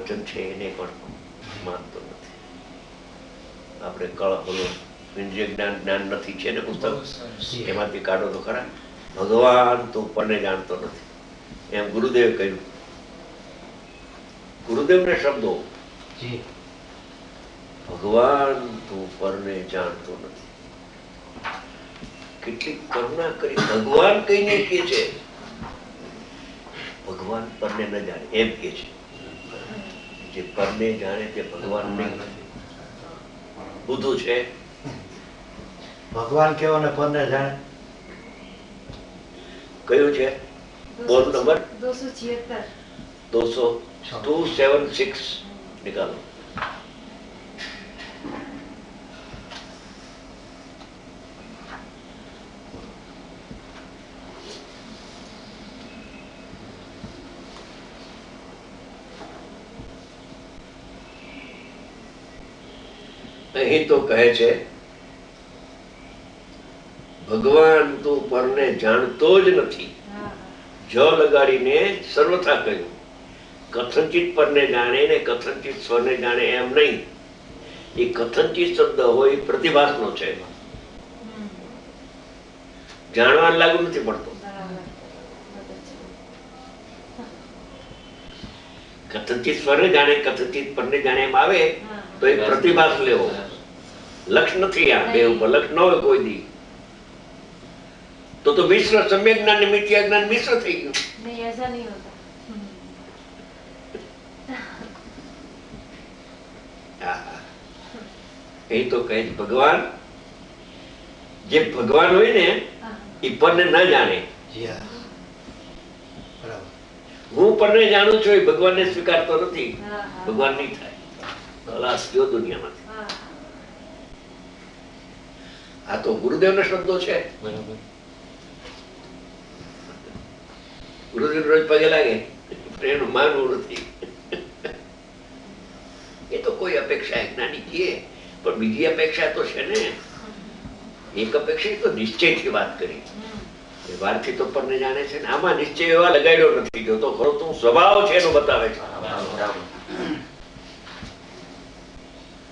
વચન છે એને પણ માનતો નથી. આપણે કળ બોલો ઇન્દ્રિય જ્ઞાન નથી છે ને પુસ્તક, એમાંથી કાઢો તો ખરા. ભગવાન તો પરને જાણતો નથી એમ ગુરુદેવ કહ્યું. ગુરુદેવને શબ્દો, ભગવાન તું પરને જાણતો નથી. કેટલી કરુણા કરી, ભગવાન કહીને કે છે ભગવાન પરને ન જાણે એમ કે છે. જે પરને જાણે તે ભગવાન નહીં. બુધું છે ભગવાન કેવો ને પરને જાણે. કયું છે બોલ નંબર 276 276 નિકાલો. અહીં તો કહે છે ભગવાન તો પરને જાણતો જ નથી. જ લગાડીને સર્વથા કહ્યું. કથનચિત પરને જાણે ને કથનચિત સ્વરને જાણે એમ નહીં. એ કથનચિત શબ્દ હોય પ્રતિભાસનો છે, જાણવા લાગુ નથી પડતો. કથનચિત સ્વરને જાણે કથનચિત પરને જાણે એમ આવે તો એ પ્રતિભાસ લેવો. લક્ષ નથી આ બે ઉપર, લક્ષ ન હોય કોઈ દી તો મિશ્ર સમ્યક જ્ઞાન ને મિથ્યા જ્ઞાન મિશ્ર થઈ ગયું. नहीं ऐसा नहीं होता. એ તો કહે ભગવાન, જે ભગવાન હોય ને એ પરને ન જાણે. હું પરને જાણું છું એ ભગવાનને સ્વીકારતો નથી. ભગવાન નહીં થાય. ખલાસ ગયો દુનિયામાંથી. આ તો ગુરુદેવના શબ્દો છે. ગુરુદેવ રોજ પગે લાગે એનું માનવું નથી. એ તો કોઈ અપેક્ષા જ્ઞાની કીએ પણ બીજી અપેક્ષા તો છે ને. એક અપેક્ષા તો નિશ્ચયથી વાત કરી, વ્યવહારથી તો પરને જાણે છે ને. આમાં નિશ્ચય એવા લગાડ્યો નથી. જો તો ખરો તો સ્વભાવ છે એનો બતાવે છે.